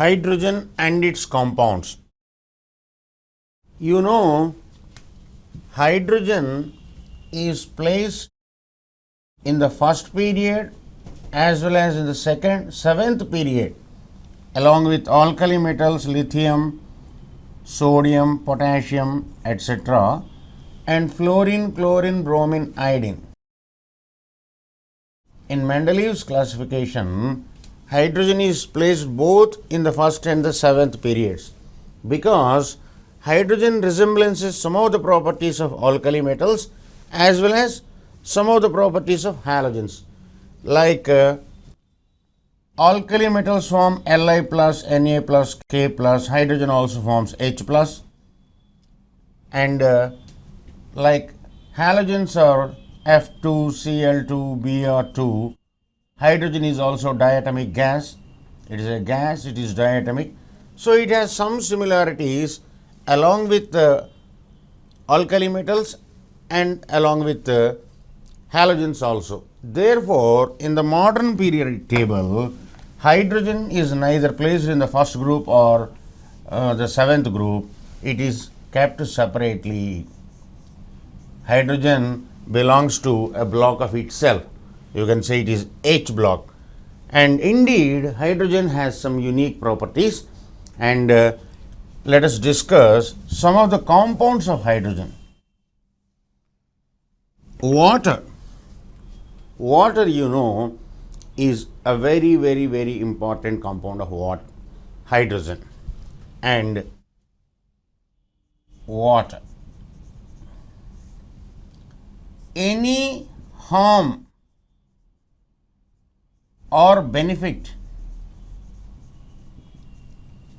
Hydrogen and its compounds. You know, hydrogen is placed in the first period as well as in the seventh period, along with alkali metals lithium, sodium, potassium, etc., and fluorine, chlorine, bromine, iodine. In Mendeleev's classification, hydrogen is placed both in the first and the seventh periods because hydrogen resemblances some of the properties of alkali metals as well as some of the properties of halogens. Like alkali metals form Li plus, Na plus, K plus, hydrogen also forms H plus, and like halogens are F2, Cl2, Br2. Hydrogen is also diatomic gas. It is a gas, it is diatomic. So it has some similarities along with alkali metals and along with halogens also. Therefore, in the modern periodic table, hydrogen is neither placed in the first group or the seventh group. It is kept separately. Hydrogen belongs to a block of itself. You can say it is H block. And indeed, hydrogen has some unique properties, and let us discuss some of the compounds of hydrogen. Water. Water, you know, is a very, very, very important compound of what? Hydrogen and water. Any harm or benefit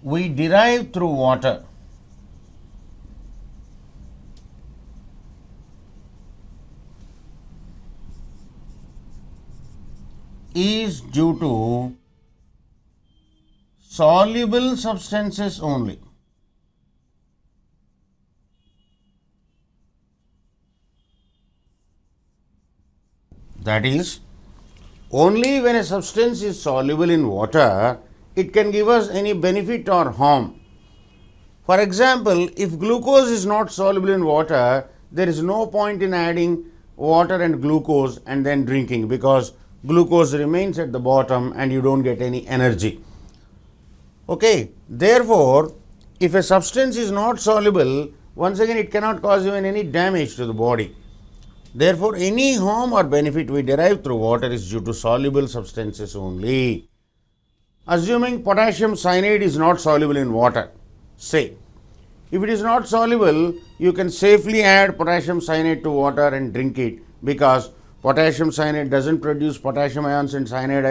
we derive through water is due to soluble substances only. That is, only when a substance is soluble in water, it can give us any benefit or harm. For example, if glucose is not soluble in water, there is no point in adding water and glucose and then drinking, because glucose remains at the bottom and you don't get any energy. Okay, therefore, if a substance is not soluble, once again it cannot cause even any damage to the body. Therefore, any harm or benefit we derive through water is due to soluble substances only. Assuming potassium cyanide is not soluble in water, say, if it is not soluble, you can safely add potassium cyanide to water and drink it, because potassium cyanide doesn't produce potassium ions and cyanide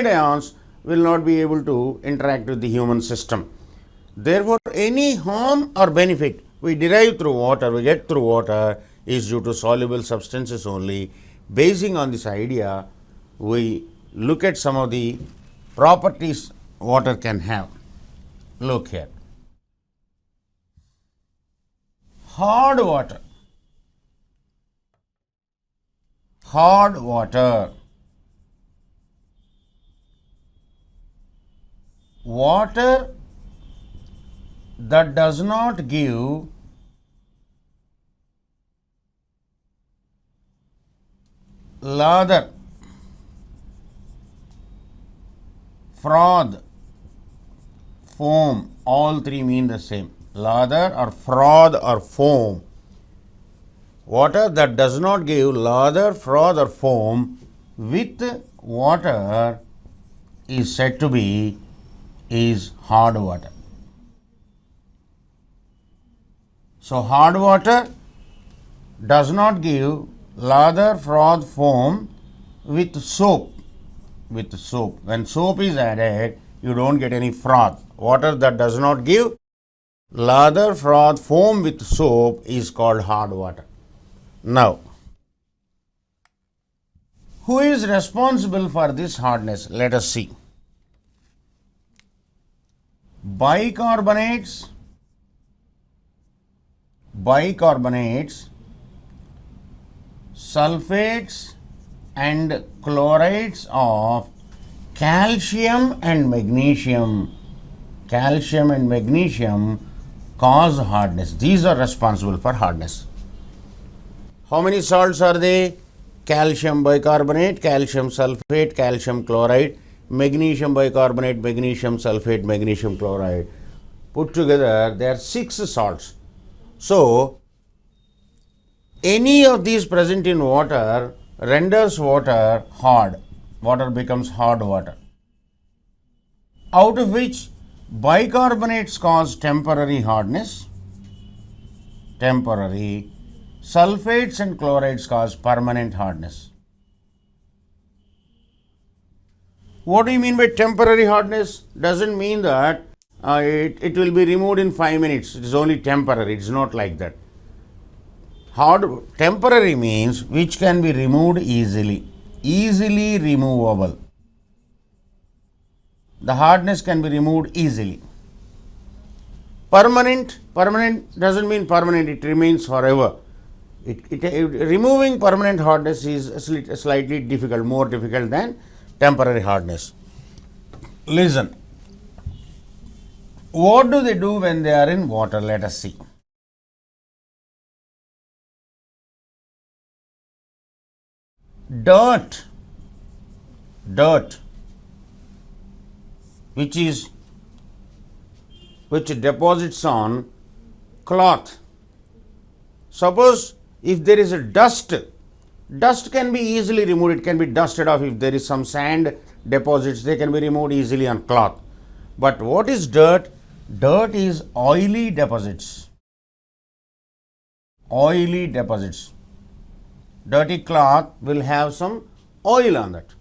ions will not be able to interact with the human system. Therefore, any harm or benefit we derive through water, we get through water, is due to soluble substances only. Basing on this idea, we look at some of the properties water can have. Look here. Hard water. Hard water. Water that does not give lather, froth, foam, all three mean the same. Lather or froth or foam. Water that does not give lather, froth or foam with water is said to be hard water. So, hard water does not give lather, froth, foam with soap. With soap. When soap is added, you don't get any froth. Water that does not give lather, froth, foam with soap is called hard water. Now, who is responsible for this hardness? Let us see. Bicarbonates, sulfates and chlorides of calcium and magnesium cause hardness. These are responsible for hardness. How many salts are they? Calcium bicarbonate, calcium sulfate, calcium chloride, magnesium bicarbonate, magnesium sulfate, magnesium chloride. Put together, there are 6 salts. So, any of these present in water renders water hard. Water becomes hard water. Out of which bicarbonates cause temporary hardness, sulfates and chlorides cause permanent hardness. What do you mean by temporary hardness? Doesn't mean that it will be removed in 5 minutes. It is only temporary. It is not like that. Temporary means which can be removed easily removable. The hardness can be removed easily. Permanent doesn't mean permanent, it remains forever. Removing permanent hardness is slightly difficult, more difficult than temporary hardness. Listen, what do they do when they are in water? Let us see. Dirt which deposits on cloth. Suppose if there is a dust can be easily removed, it can be dusted off. If there is some sand deposits, they can be removed easily on cloth. But what is dirt? Dirt is oily deposits. Dirty cloth will have some oil on that.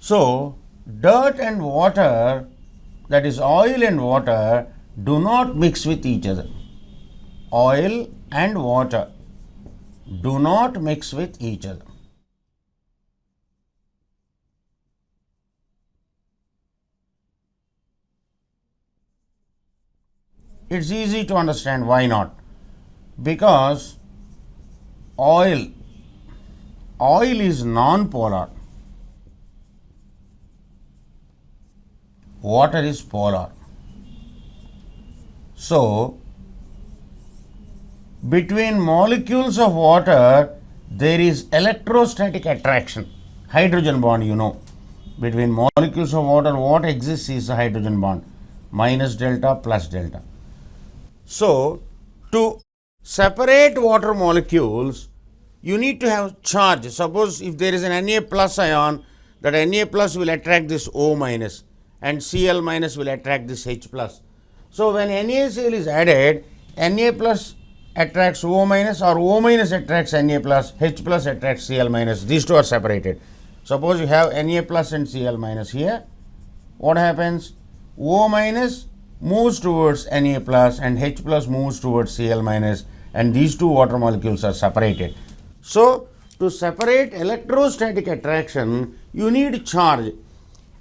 So, dirt and water, that is oil and water, do not mix with each other. Oil and water do not mix with each other. It's easy to understand why not. Because oil is non-polar, water is polar. So, between molecules of water there is electrostatic attraction, hydrogen bond, you know. Between molecules of water, what exists is a hydrogen bond, minus delta plus delta. So, to separate water molecules, you need to have charge. Suppose if there is an Na plus ion, that Na plus will attract this O minus and Cl minus will attract this H plus. So, when NaCl is added, Na plus attracts O minus or O minus attracts Na plus, H plus attracts Cl minus. These two are separated. Suppose you have Na plus and Cl minus here. What happens? O minus moves towards Na plus and H plus moves towards Cl minus, and these two water molecules are separated. So, to separate electrostatic attraction, you need charge.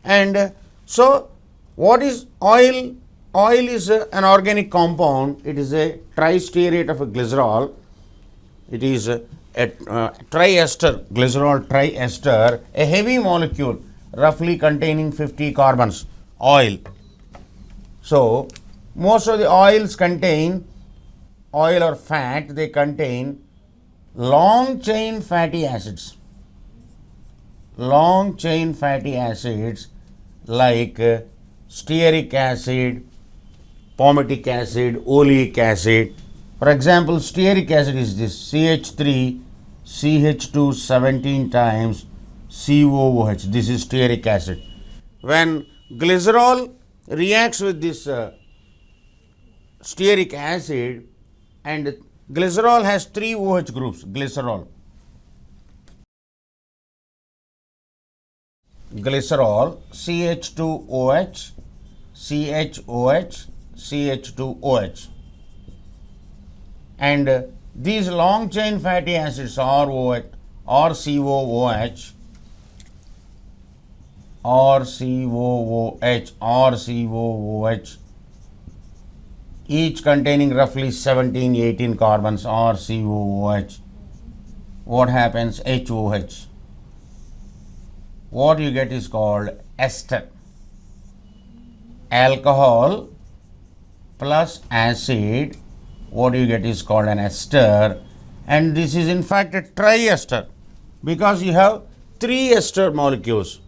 And so, what is oil? Oil is an organic compound. It is a tristearate of a glycerol. It is a triester, glycerol triester, a heavy molecule roughly containing 50 carbons, oil. So, most of the oils contain, oil or fat, they contain long chain fatty acids. Long chain fatty acids like stearic acid, palmitic acid, oleic acid. For example, stearic acid is this CH3 CH2 17 times COOH. This is stearic acid. When glycerol reacts with this stearic acid, and glycerol has 3 OH groups, glycerol, CH2OH, CHOH, CH2OH, and these long chain fatty acids RCOOH, each containing roughly 17-18 carbons, RCOOH. What happens? HOH. what you get is called ester. Alcohol plus acid, what you get is called an ester, and this is in fact a triester because you have 3 ester molecules.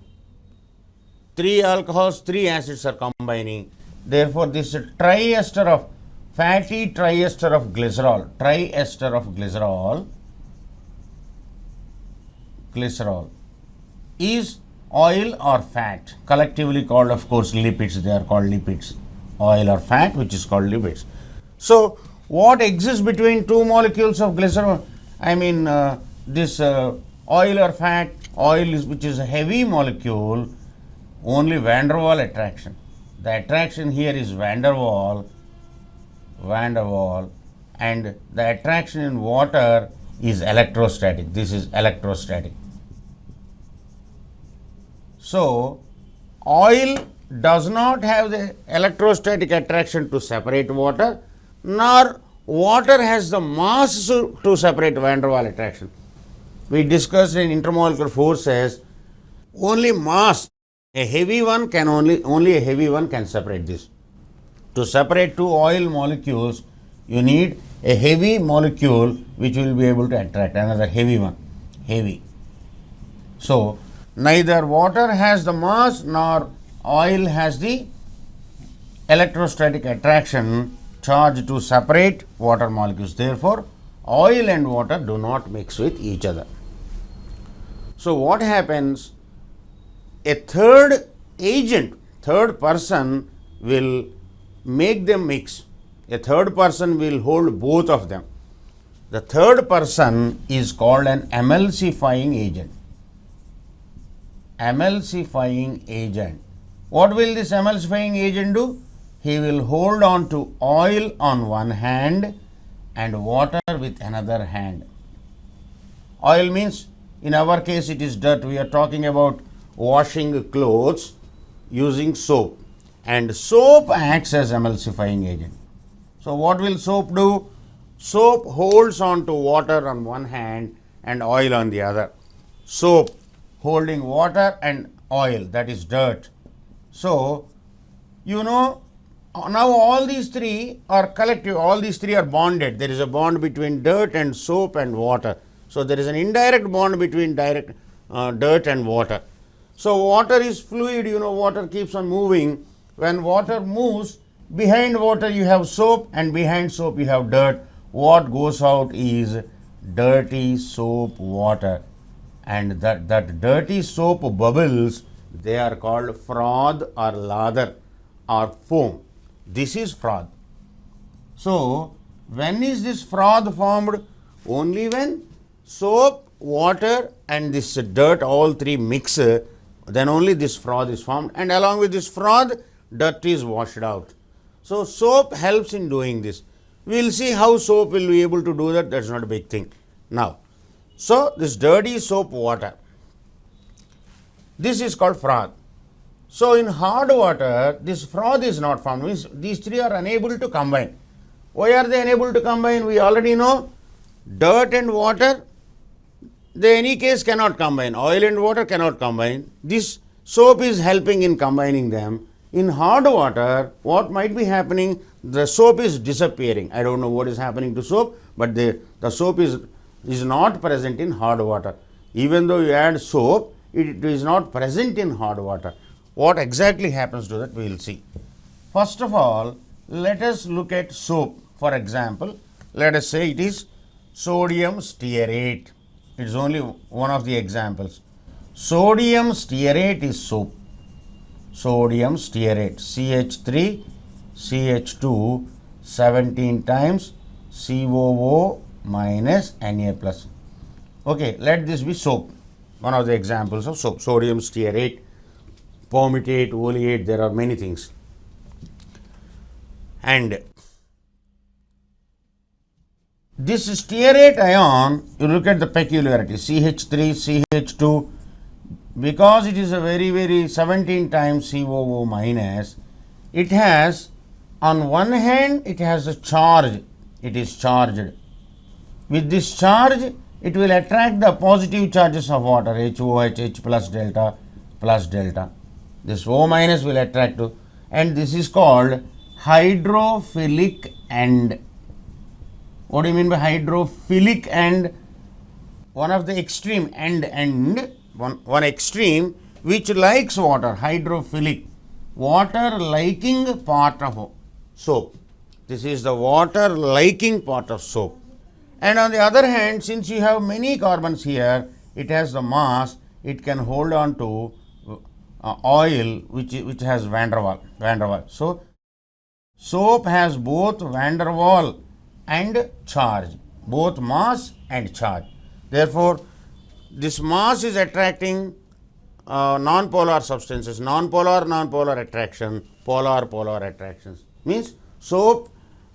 3 alcohols, 3 acids are combining. Therefore, this triester of fatty triester of glycerol, glycerol is oil or fat, collectively called of course lipids. They are called lipids. Oil or fat, which is called lipids. So, what exists between 2 molecules of glycerol? I mean this oil or fat, oil is, which is a heavy molecule, only van der Waal attraction. The attraction here is van der Waal, and the attraction in water is electrostatic. This is electrostatic. So, oil does not have the electrostatic attraction to separate water, nor water has the mass to separate van der Waal attraction. We discussed in intermolecular forces, only mass, a heavy one can only a heavy one can separate this. To separate 2 oil molecules, you need a heavy molecule which will be able to attract another heavy one, heavy. So, neither water has the mass nor oil has the electrostatic attraction charge to separate water molecules. Therefore, oil and water do not mix with each other. So, what happens? A third agent, third person will make them mix. A third person will hold both of them. The third person is called an emulsifying agent. Emulsifying agent. What will this emulsifying agent do? He will hold on to oil on one hand and water with another hand. Oil means, in our case it is dirt. We are talking about washing clothes using soap, and soap acts as emulsifying agent. So, what will soap do? Soap holds on to water on one hand and oil on the other. Soap holding water and oil, that is dirt. So, you know, now all these 3 are collective, all these 3 are bonded. There is a bond between dirt and soap and water. So, there is an indirect bond between dirt and water. So, water is fluid, you know, water keeps on moving. When water moves, behind water you have soap and behind soap you have dirt. What goes out is dirty soap water, and that dirty soap bubbles, they are called froth or lather or foam. This is froth. So, when is this froth formed? Only when soap, water and this dirt all 3 mix, then only this froth is formed, and along with this froth, dirt is washed out. So, soap helps in doing this. We will see how soap will be able to do that, that is not a big thing. Now, so this dirty soap water, this is called froth. So, in hard water, this froth is not formed, means these 3 are unable to combine. Why are they unable to combine? We already know dirt and water, they any case cannot combine, oil and water cannot combine. This soap is helping in combining them. In hard water, what might be happening? The soap is disappearing. I don't know what is happening to soap, but the soap is not present in hard water. Even though you add soap, it is not present in hard water. What exactly happens to that, we will see. First of all, let us look at soap. For example, let us say it is sodium stearate. It is only one of the examples. Sodium stearate is soap. Sodium stearate, CH3, CH2, 17 times COO minus Na plus. Okay, let this be soap. One of the examples of soap. Sodium stearate, palmitate, oleate, there are many things. And this stearate ion, you look at the peculiarity, CH3, CH2, because it is a very 17 times COO minus, it has, on one hand, it has a charge, it is charged. With this charge, it will attract the positive charges of water, HOH, H plus delta, plus delta. This O minus will attract to, and this is called hydrophilic end. What do you mean by hydrophilic end? One of the extreme one extreme which likes water, hydrophilic, water liking part of soap. This is the water liking part of soap. And on the other hand, since you have many carbons here, it has the mass, it can hold on to oil which has van der Waals. So soap has both van der Waals and charge, both mass and charge. Therefore, this mass is attracting non-polar substances, non-polar attraction, polar attractions. Means soap,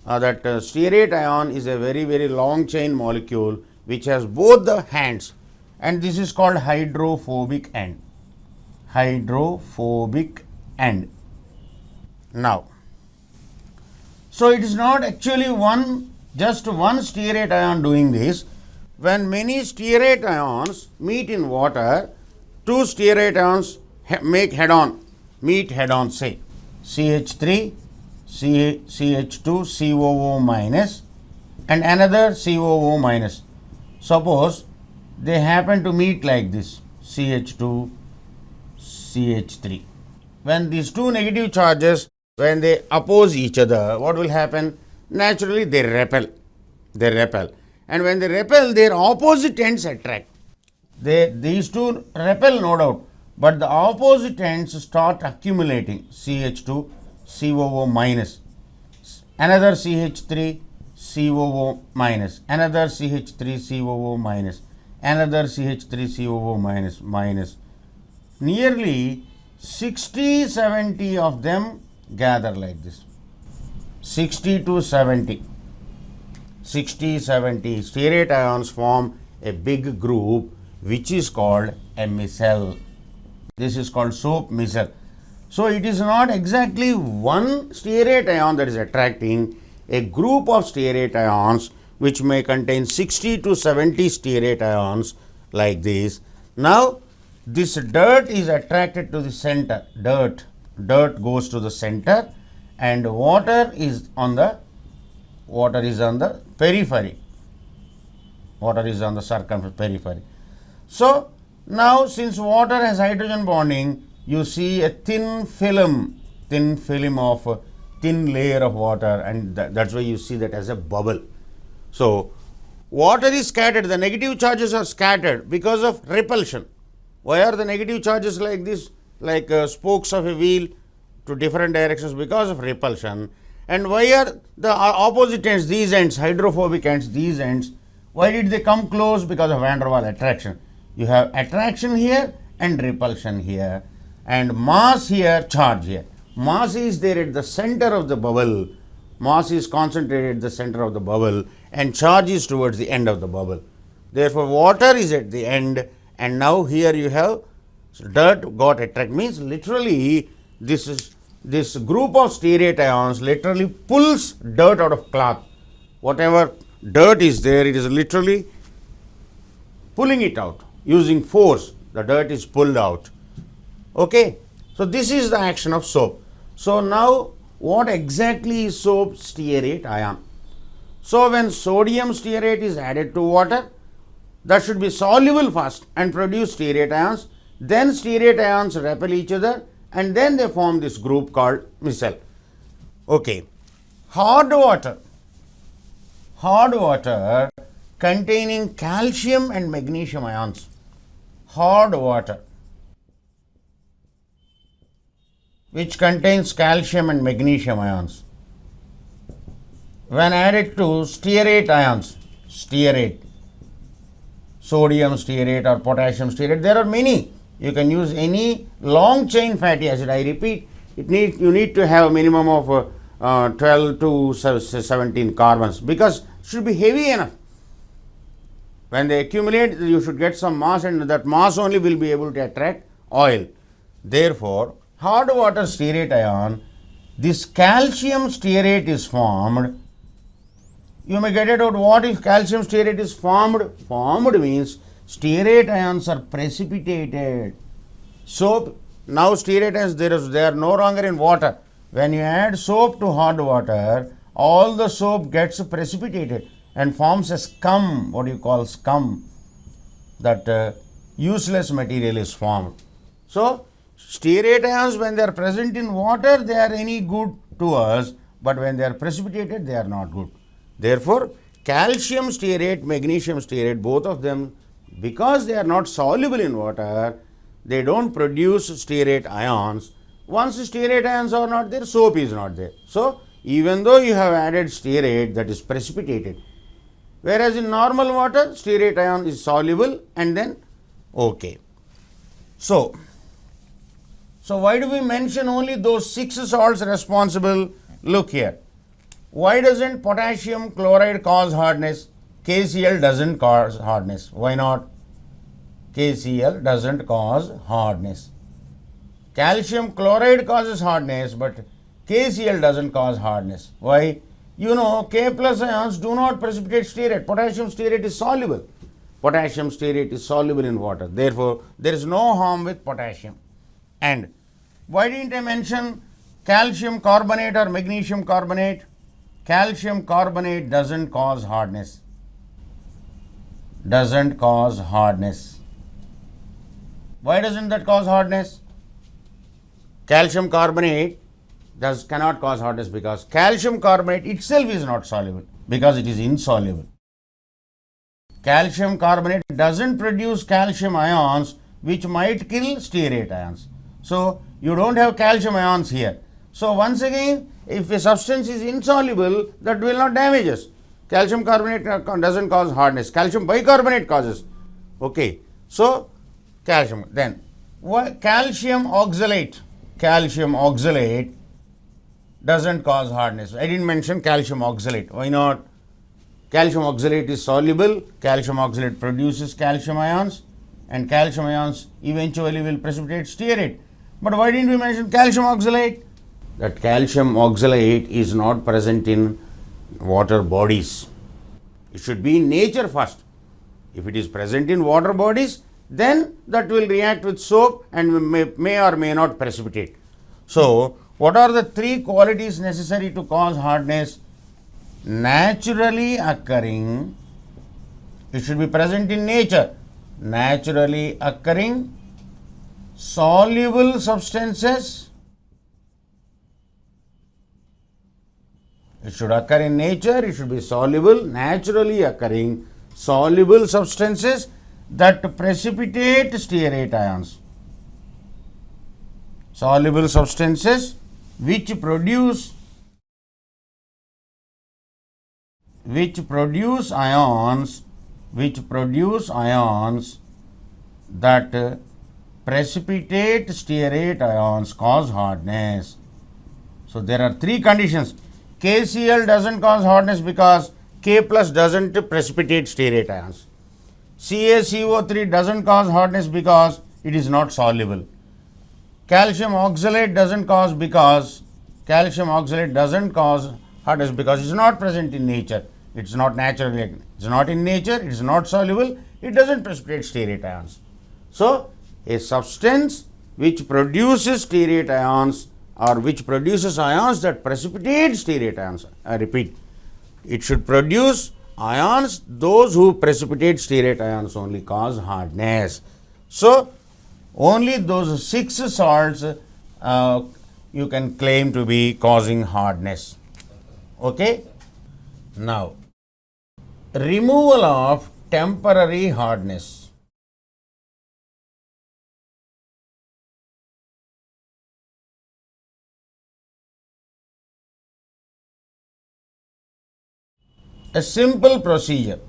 that stearate ion is a very long chain molecule which has both the hands, and this is called hydrophobic end. Hydrophobic end. Now, so it is not actually just one stearate ion doing this. When many stearate ions meet in water, two stearate ions meet head on, say CH3, CH2, COO minus, and another COO minus. Suppose they happen to meet like this, CH2, CH3. When these two negative charges, when they oppose each other, what will happen? Naturally, they repel. And when they repel, their opposite ends attract. These two repel, no doubt, but the opposite ends start accumulating. CH2, COO minus, another CH3, COO minus, another CH3, COO minus, another CH3, COO minus. Nearly 60-70 of them gather like this. 60 to 70. 60-70 stearate ions form a big group which is called a micelle. This is called soap micelle. So it is not exactly one stearate ion that is attracting, a group of stearate ions which may contain 60 to 70 stearate ions like this. Now this dirt is attracted to the center. Dirt goes to the center, and water is on the periphery. Water is on the circumference periphery. So now, since water has hydrogen bonding, you see a thin film of thin layer of water, and that's why you see that as a bubble. So water is scattered, the negative charges are scattered because of repulsion. Why are the negative charges like this, like spokes of a wheel to different directions? Because of repulsion. And why are the opposite ends, these ends, hydrophobic ends, these ends, why did they come close? Because of van der Waals attraction. You have attraction here and repulsion here, and mass here, charge here. Mass is there at the center of the bubble, mass is concentrated at the center of the bubble, and charge is towards the end of the bubble. Therefore, water is at the end, and now here you have dirt got attracted. Means literally this group of stearate ions literally pulls dirt out of cloth. Whatever dirt is there, it is literally pulling it out using force. The dirt is pulled out. Okay. So this is the action of soap. So now what exactly is soap? Stearate ion. So when sodium stearate is added to water, that should be soluble first and produce stearate ions. Then stearate ions repel each other, and then they form this group called micelle. Okay. Hard water containing calcium and magnesium ions. Hard water which contains calcium and magnesium ions, when added to stearate ions, sodium stearate or potassium stearate, there are many. You can use any long chain fatty acid. I repeat, you need to have a minimum of 12 to 17 carbons, because it should be heavy enough. When they accumulate, you should get some mass, and that mass only will be able to attract oil. Therefore, hard water stearate ion, this calcium stearate is formed. You may get it out, what if calcium stearate is formed? Formed means stearate ions are precipitated. Soap, now stearate ions, they are no longer in water. When you add soap to hot water, all the soap gets precipitated and forms a scum, what you call scum, that useless material is formed. So, stearate ions, when they are present in water, they are any good to us, but when they are precipitated, they are not good. Therefore, calcium stearate, magnesium stearate, both of them, because they are not soluble in water, they don't produce stearate ions. Once stearate ions are not there, soap is not there. So, even though you have added stearate, that is precipitated. Whereas in normal water, stearate ion is soluble and then okay. So why do we mention only those 6 salts responsible? Look here. Why doesn't potassium chloride cause hardness? KCl doesn't cause hardness. Why not? KCl doesn't cause hardness. Calcium chloride causes hardness, but KCl doesn't cause hardness. Why? You know, K plus ions do not precipitate stearate. Potassium stearate is soluble. Potassium stearate is soluble in water. Therefore, there is no harm with potassium. And why didn't I mention calcium carbonate or magnesium carbonate? Calcium carbonate doesn't cause hardness. Doesn't cause hardness. Why doesn't that cause hardness? Calcium carbonate cannot cause hardness because calcium carbonate itself is not soluble, because it is insoluble. Calcium carbonate doesn't produce calcium ions which might kill stearate ions. So, you don't have calcium ions here. So, once again, if a substance is insoluble, that will not damage us. Calcium carbonate doesn't cause hardness. Calcium bicarbonate causes. Okay. So, calcium. Then, calcium oxalate. Calcium oxalate doesn't cause hardness. I didn't mention calcium oxalate. Why not? Calcium oxalate is soluble. Calcium oxalate produces calcium ions, and calcium ions eventually will precipitate stearate. But why didn't we mention calcium oxalate? That calcium oxalate is not present in water bodies. It should be in nature first. If it is present in water bodies, then that will react with soap and may or may not precipitate. So, what are the 3 qualities necessary to cause hardness? Naturally occurring, it should be present in nature. Naturally occurring soluble substances. It should occur in nature, it should be soluble, naturally occurring soluble substances that precipitate stearate ions. Soluble substances which produce ions that precipitate stearate ions cause hardness. So, there are 3 conditions. KCl doesn't cause hardness because K plus doesn't precipitate stearate ions. CaCO3 doesn't cause hardness because it is not soluble. Calcium oxalate doesn't cause hardness because it is not present in nature. It is not naturally, it is not in nature, it is not soluble, it doesn't precipitate stearate ions. So, a substance which produces stearate ions or which produces ions that precipitate stearate ions, I repeat, it should produce ions, those who precipitate stearate ions only cause hardness. So, only those 6 salts you can claim to be causing hardness. Okay? Now, removal of temporary hardness. A simple procedure.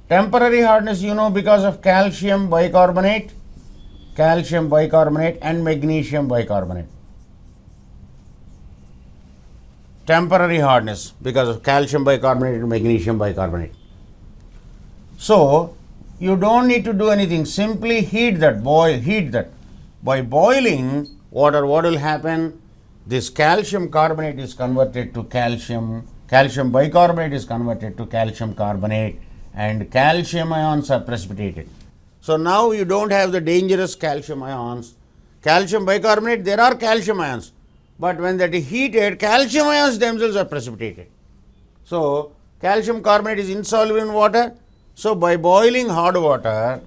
Temporary hardness, you know, because of calcium bicarbonate and magnesium bicarbonate. Temporary hardness because of calcium bicarbonate and magnesium bicarbonate. So, you don't need to do anything, simply heat that. By boiling water, what will happen? This calcium carbonate is converted to calcium bicarbonate is converted to calcium carbonate, and calcium ions are precipitated. So now you don't have the dangerous calcium ions. Calcium bicarbonate, there are calcium ions, but when that is heated, calcium ions themselves are precipitated. So calcium carbonate is insoluble in water. So by boiling hot water,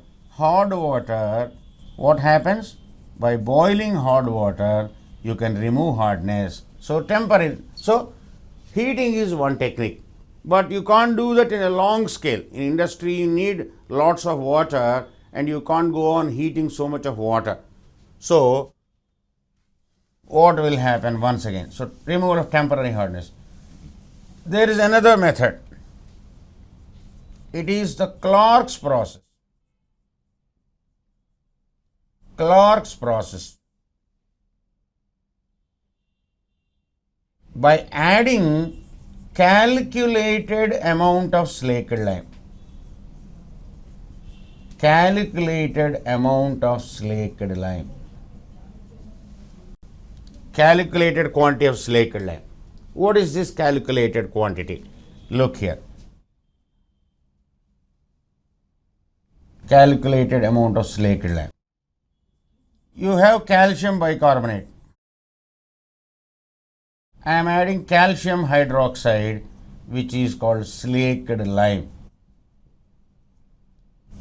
what happens? By boiling hot water, you can remove hardness. So temporary. So heating is one technique, but you can't do that in a long scale. In industry, you need lots of water, and you can't go on heating so much of water. So what will happen once again? So removal of temporary hardness. There is another method. It is the Clark's process. Clark's process. By adding calculated amount of slaked lime. Calculated amount of slaked lime. Calculated quantity of slaked lime. What is this calculated quantity? Look here. Calculated amount of slaked lime. You have calcium bicarbonate. I am adding calcium hydroxide, which is called slaked lime.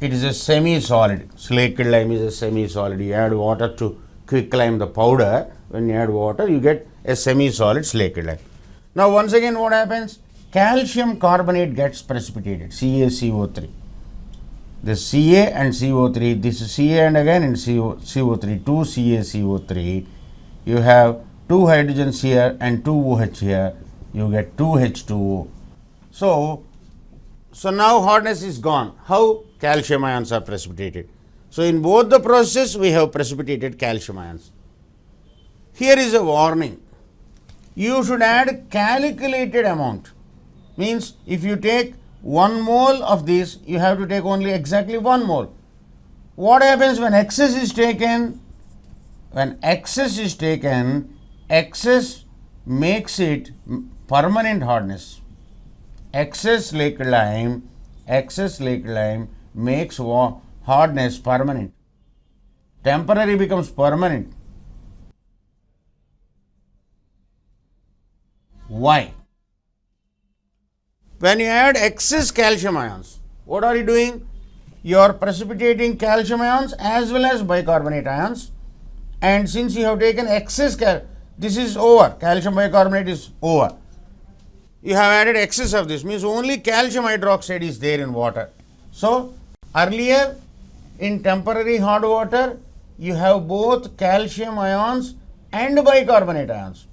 It is a semi-solid. Slaked lime is a semi-solid. You add water to quicklime the powder. When you add water, you get a semi-solid slaked lime. Now, once again, what happens? Calcium carbonate gets precipitated, CaCO3. This Ca and CO3, this is Ca and again in CO3, 2 CaCO3. You have 2 hydrogens here and 2 OH here. You get 2 H2O. So now hardness is gone. How? Calcium ions are precipitated. So in both the processes, we have precipitated calcium ions. Here is a warning. You should add calculated amount. Means if you take 1 mole of this, you have to take only exactly 1 mole. What happens when excess is taken? When excess is taken, excess makes it permanent hardness. Excess slaked lime makes hardness permanent. Temporary becomes permanent. Why? When you add excess calcium ions, what are you doing? You are precipitating calcium ions as well as bicarbonate ions, and since you have taken excess this is over, calcium bicarbonate is over. You have added excess of this, means only calcium hydroxide is there in water. So earlier in temporary hot water, you have both calcium ions and bicarbonate ions.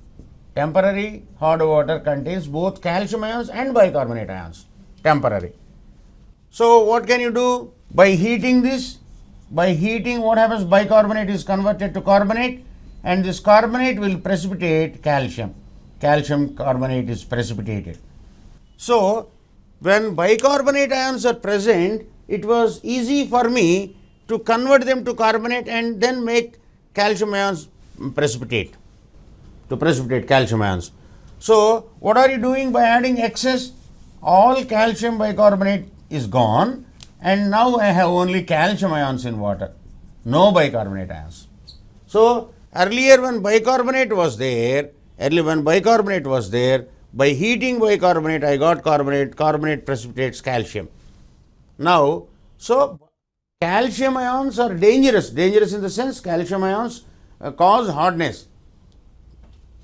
Temporary hot water contains both calcium ions and bicarbonate ions. Temporary. So what can you do? By heating this, by heating, what happens? Bicarbonate is converted to carbonate, and this carbonate will precipitate calcium. Calcium carbonate is precipitated. So when bicarbonate ions are present, it was easy for me to convert them to carbonate and then make calcium ions precipitate, to precipitate calcium ions. So what are you doing by adding excess? All calcium bicarbonate is gone, and now I have only calcium ions in water, no bicarbonate ions. So earlier when bicarbonate was there, by heating bicarbonate I got carbonate, carbonate precipitates calcium. Now, so calcium ions are dangerous in the sense calcium ions cause hardness.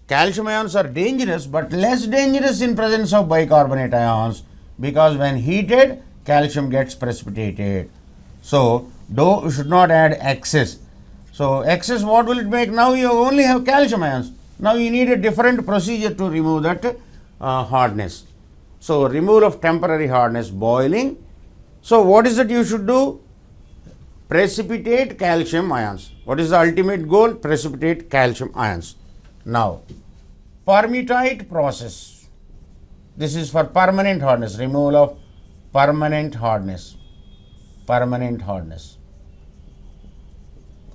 Calcium ions are dangerous, but less dangerous in presence of bicarbonate ions, because when heated, calcium gets precipitated. So you should not add excess. So excess, what will it make? Now you only have calcium ions. Now you need a different procedure to remove that hardness. So removal of temporary hardness, boiling. So what is it you should do? Precipitate calcium ions. What is the ultimate goal? Precipitate calcium ions. Now, permutate process. This is for permanent hardness, removal of permanent hardness.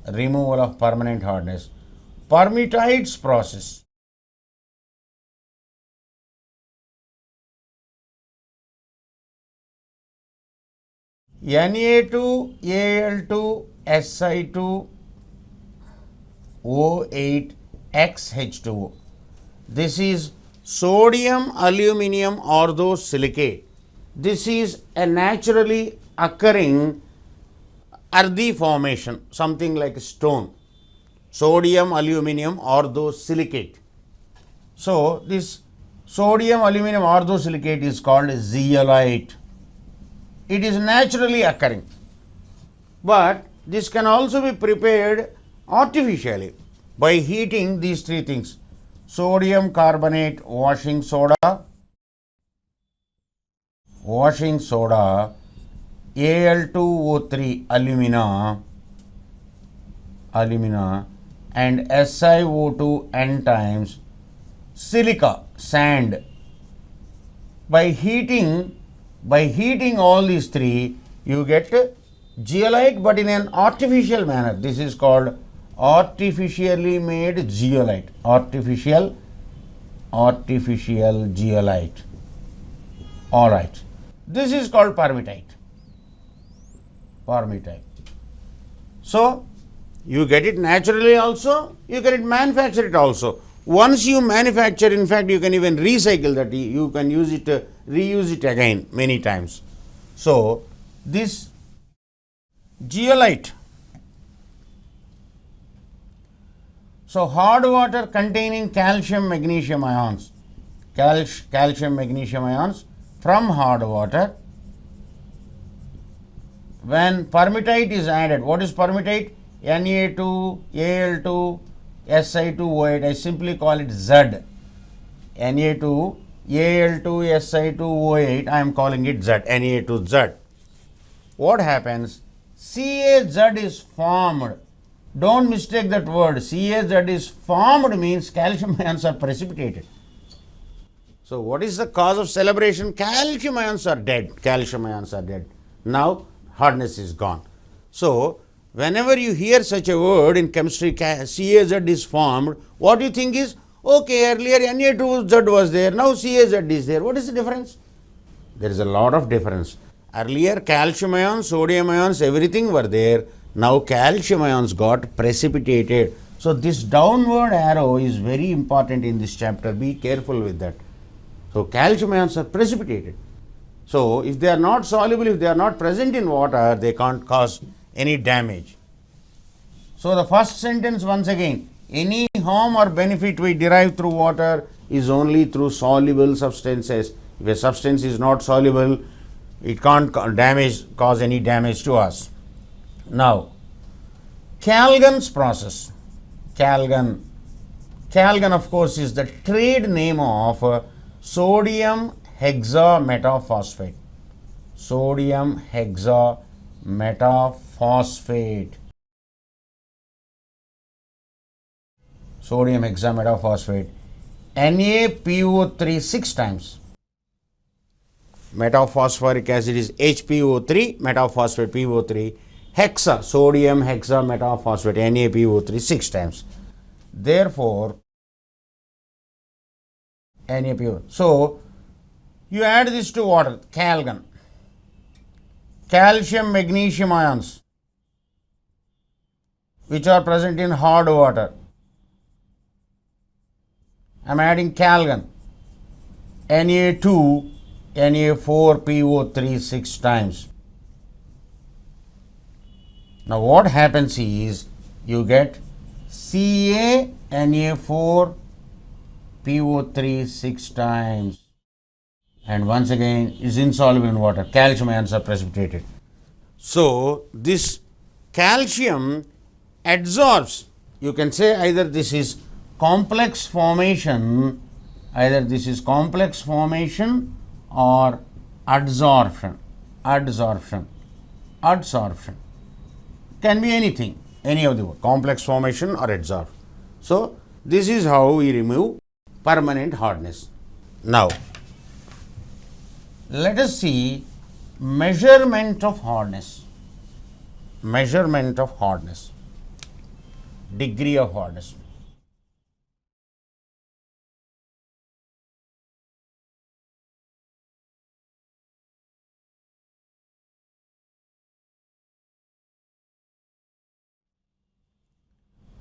Removal of permanent hardness. Permutates process. Na2Al2Si2O8XH2O. This is sodium aluminum orthosilicate. This is a naturally occurring earthy formation, something like stone. Sodium aluminum orthosilicate. So, this sodium aluminum orthosilicate is called zeolite. It is naturally occurring, but this can also be prepared artificially by heating these three things: sodium carbonate washing soda, Al2O3 alumina, and SiO2 n times silica sand. By heating all these three, you get zeolite, but in an artificial manner. This is called artificially made zeolite. Artificial zeolite. All right. This is called permitite. So, you get it naturally also, you can manufacture it also. Once you manufacture, in fact, you can even recycle that, you can use it, reuse it again many times. So, this zeolite, so hard water containing calcium magnesium ions, from hard water, when permitite is added. What is permitite? Na2Al2Si2O8. I simply call it Z. Na2Al2Si2O8. I am calling it Z. Na2Z. What happens? CaZ is formed. Don't mistake that word. CaZ is formed means calcium ions are precipitated. So, what is the cause of celebration? Calcium ions are dead. Now, hardness is gone. So, whenever you hear such a word in chemistry, CaZ is formed, what you think is, okay, earlier Na2Z was there, now CaZ is there. What is the difference? There is a lot of difference. Earlier, calcium ions, sodium ions, everything were there. Now, calcium ions got precipitated. So, this downward arrow is very important in this chapter. Be careful with that. So, calcium ions are precipitated. So, if they are not soluble, if they are not present in water, they can't cause any damage. So, the first sentence once again, any harm or benefit we derive through water is only through soluble substances. If a substance is not soluble, it can't cause any damage to us. Now, Calgon's process. Calgon, of course, is the trade name of sodium hexametaphosphate. Sodium hexametaphosphate. NaPO3 6 times. Metaphosphoric acid is HPO3, metaphosphate PO3. Hexa, sodium hexametaphosphate, NaPO3 6 times. Therefore, NaPO. So, you add this to water, Calgon. Calcium magnesium ions, which are present in hard water. I am adding Calgon. Na2, Na4PO3 6 times. Now, what happens is you get CaNa4PO3 6 times, and once again is insoluble in water. Calcium ions are precipitated. So, this calcium adsorbs. You can say either this is complex formation, or adsorption. Can be anything, any of the word, complex formation or adsorption. So, this is how we remove permanent hardness. Now, let us see measurement of hardness. Degree of hardness.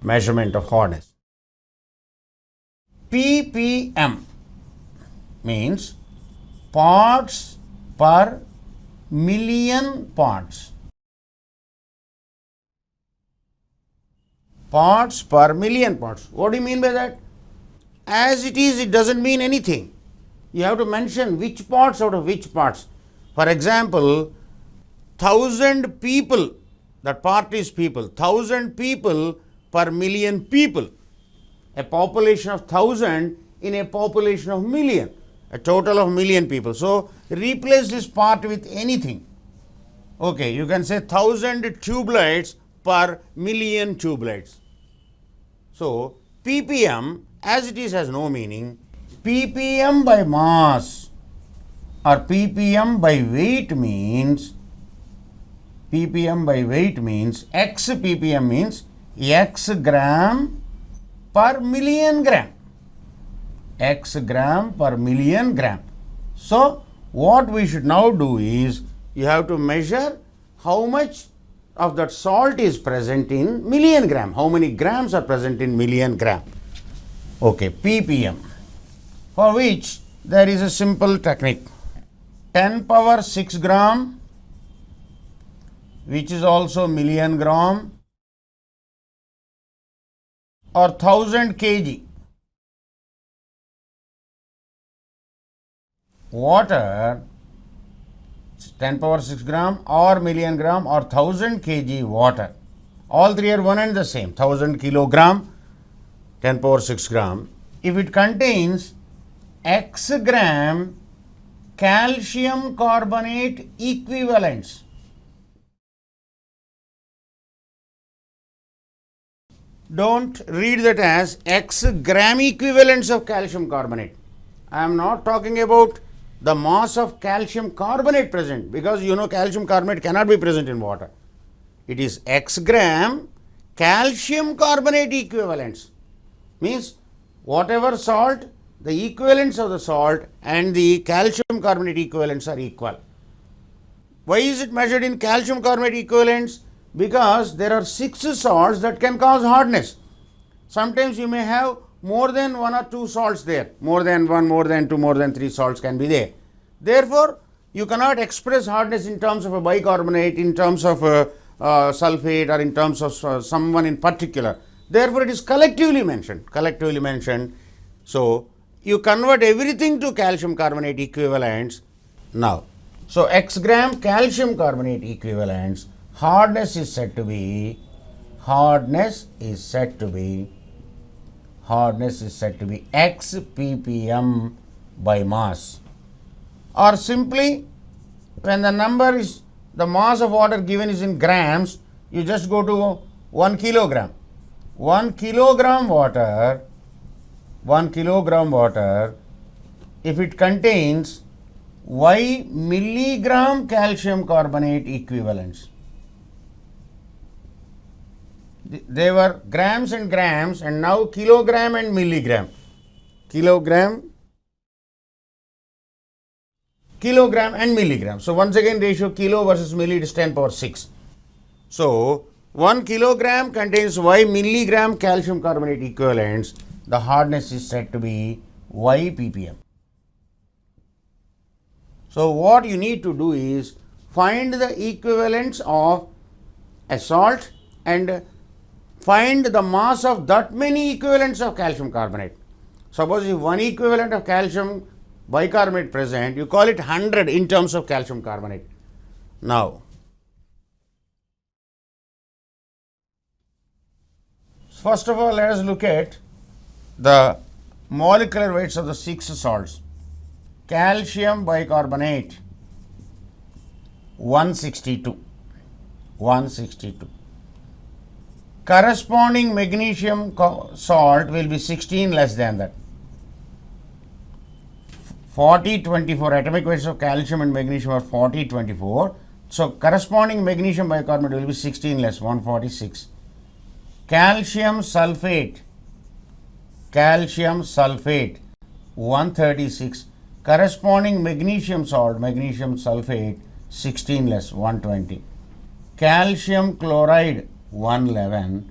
measurement of hardness. ppm means parts per million parts. Parts per million parts. What do you mean by that? As it is, it doesn't mean anything. You have to mention which parts out of which parts. For example, 1,000 people, that part is people, 1,000 people per million people. A population of 1,000 in a population of million, a total of million people. So, replace this part with anything. Okay, you can say 1,000 tube lights per million tube lights. So, ppm as it is has no meaning. ppm by mass or ppm by weight means, ppm by weight means x ppm means x gram per million gram. X gram per million gram. So, what we should now do is, you have to measure how much of that salt is present in million gram. How many grams are present in million gram? Okay, ppm, for which there is a simple technique. 10 power 6 gram, which is also million gram, or 1000 kg. Water, 10 power 6 gram or million gram or 1000 kg water. All three are one and the same. 1000 kilogram, 10 power 6 gram. If it contains x gram calcium carbonate equivalents, don't read that as x gram equivalents of calcium carbonate. I am not talking about the mass of calcium carbonate present, because you know calcium carbonate cannot be present in water. It is x gram calcium carbonate equivalents, means whatever salt, the equivalents of the salt and the calcium carbonate equivalents are equal. Why is it measured in calcium carbonate equivalents? Because there are 6 salts that can cause hardness. Sometimes you may have more than 1 or 2 salts there, more than 1, more than 2, more than 3 salts can be there. Therefore, you cannot express hardness in terms of a bicarbonate, in terms of sulfate, or in terms of someone in particular. Therefore, it is collectively mentioned. So, you convert everything to calcium carbonate equivalents now. So, x gram calcium carbonate equivalents, hardness is said to be x ppm by mass. Or simply, when the number is, the mass of water given is in grams, you just go to 1 kilogram. 1 kilogram water, if it contains y milligram calcium carbonate equivalents. They were grams and grams, and now kilogram and milligram. Kilogram and milligram. So, once again ratio kilo versus milli is 10 power 6. So, 1 kilogram contains y milligram calcium carbonate equivalents. The hardness is said to be y ppm. So, what you need to do is find the equivalents of a salt and find the mass of that many equivalents of calcium carbonate. Suppose if 1 equivalent of calcium bicarbonate present, you call it 100 in terms of calcium carbonate. Now, first of all, let us look at the molecular weights of the 6 salts. Calcium bicarbonate 162. Corresponding magnesium salt will be 16 less than that. 4024, atomic weights of calcium and magnesium are 4024. So, corresponding magnesium bicarbonate will be 16 less, 146. Calcium sulfate 136. Corresponding magnesium salt, magnesium sulfate 16 less, 120. Calcium chloride 111.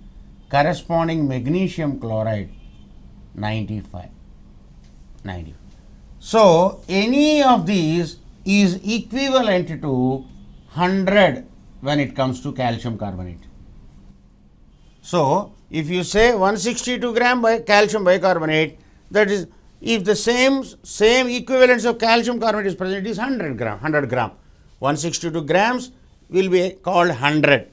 corresponding magnesium chloride 95. So any of these is equivalent to 100 when it comes to calcium carbonate. So if you say 162 gram by calcium bicarbonate, that is, if the same equivalence of calcium carbonate is present, it is 100 gram. 162 grams will be called 100.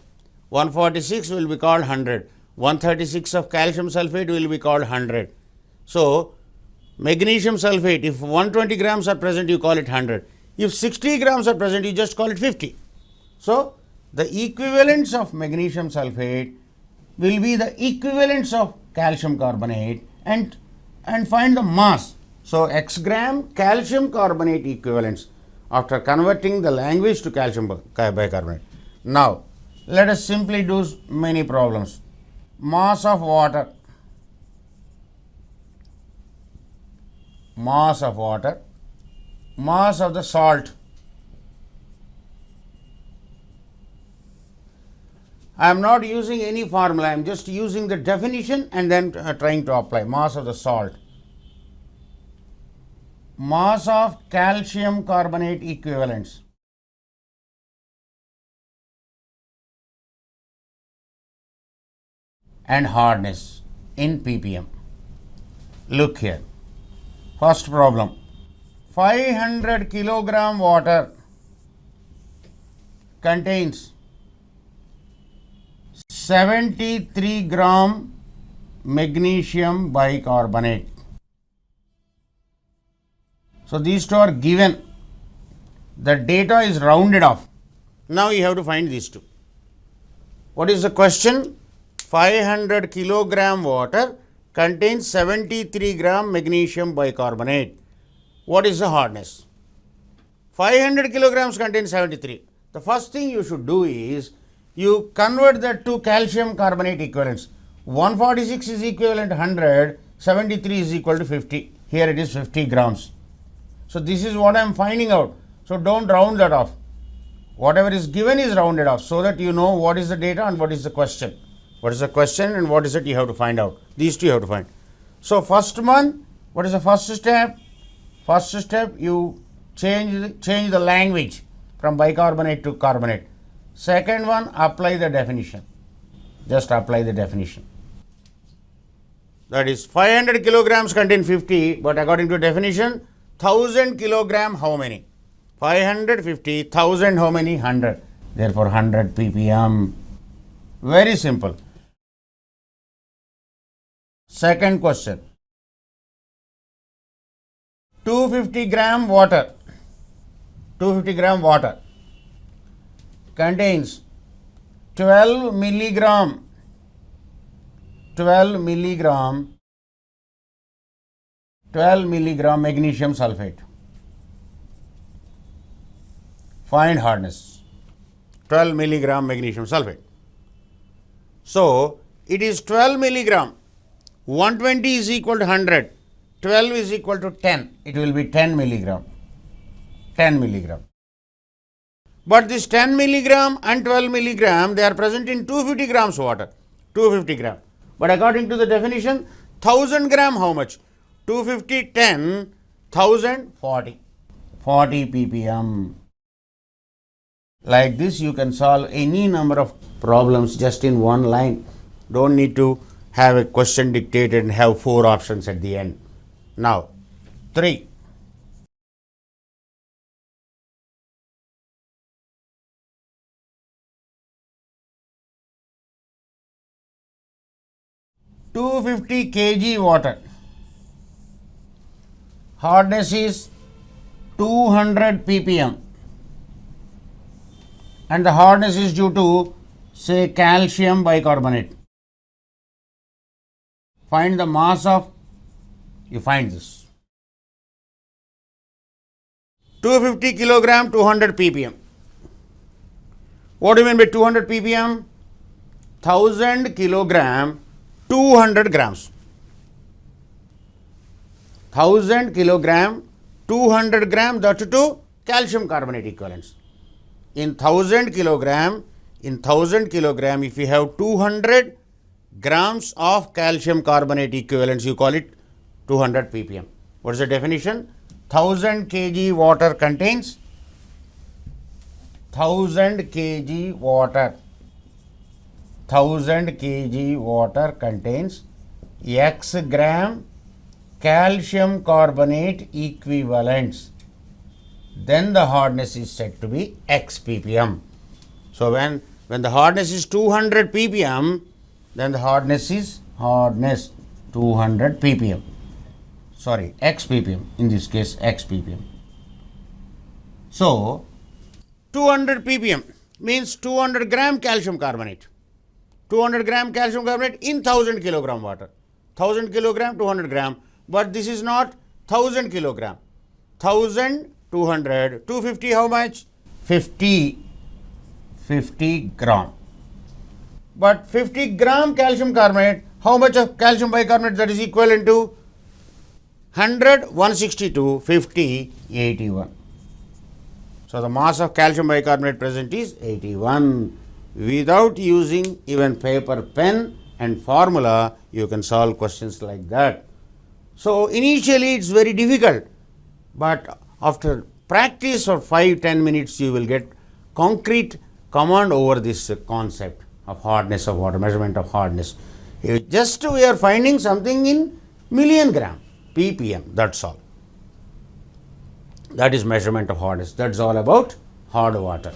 146 will be called 100. 136 of calcium sulfate will be called 100. So magnesium sulfate, if 120 grams are present, you call it 100. If 60 grams are present, you just call it 50. So the equivalence of magnesium sulfate will be the equivalence of calcium carbonate and find the mass. So x gram calcium carbonate equivalence after converting the language to calcium bicarbonate. Now let us simply do many problems. Mass of water, mass of the salt. I am not using any formula, I am just using the definition and then trying to apply. Mass of the salt. Mass of calcium carbonate equivalents. And hardness in ppm. Look here. First problem. 500 kilogram water contains 73 gram magnesium bicarbonate. So these two are given. The data is rounded off. Now you have to find these two. What is the question? 500 kilogram water contains 73 gram magnesium bicarbonate. What is the hardness? 500 kilograms contains 73. The first thing you should do is you convert that to calcium carbonate equivalents. 146 is equivalent to 100, 73 is equal to 50. Here it is 50 grams. So this is what I am finding out. So don't round that off. Whatever is given is rounded off so that you know what is the data and what is the question. What is the question and what is it you have to find out. These two you have to find. So first one, what is the first step? First step, you change the language from bicarbonate to carbonate. Second one, apply the definition. Just apply the definition. That is 500 kilograms contain 50, but according to definition, 1000 kilogram how many? 550, 1000 how many? 100. Therefore 100 ppm. Very simple. Second question. 250 gram water. 250 gram water contains 12 milligram magnesium sulfate. Find hardness. 12 milligram magnesium sulfate. So it is 12 milligram. 120 is equal to 100. 12 is equal to 10. It will be 10 milligram. 10 milligram. But this 10 milligram and 12 milligram, they are present in 250 grams water. 250 gram. But according to the definition, 1000 gram how much? 250, 10, 1000, 40. 40 ppm. Like this you can solve any number of problems just in one line. Don't need to have a question dictated and have 4 options at the end. Now, 3. (250 kg water). Hardness is 200 ppm. And the hardness is due to, say, calcium bicarbonate. Find the mass of, you find this. 250 kilogram, 200 ppm. What do you mean by 200 ppm? 1000 kilogram, 200 grams. 1000 kilogram, 200 gram, that to calcium carbonate equivalents. In 1000 kilogram, if you have 200, grams of calcium carbonate equivalents, you call it 200 ppm. What is the definition? 1000 kg water contains 1000 kg water. 1000 kg water contains X gram calcium carbonate equivalents. Then the hardness is said to be X ppm. So when the hardness is 200 ppm, then the hardness is 200 ppm. Sorry, X ppm. In this case, X ppm. So 200 ppm means 200 gram calcium carbonate. 200 gram calcium carbonate in 1000 kilogram water. 1000 kilogram, 200 gram. But this is not 1000 kilogram. 1000, 200, 250 how much? 50 gram. But 50 gram calcium carbonate, how much of calcium bicarbonate that is equivalent to? 100, 162, 50, 81. So the mass of calcium bicarbonate present is 81. Without using even paper, pen and formula, you can solve questions like that. So initially it's very difficult, but after practice for 5-10 minutes, you will get concrete command over this concept of hardness of water, measurement of hardness. Just we are finding something in million gram, ppm, that's all. That is measurement of hardness. That's all about hard water.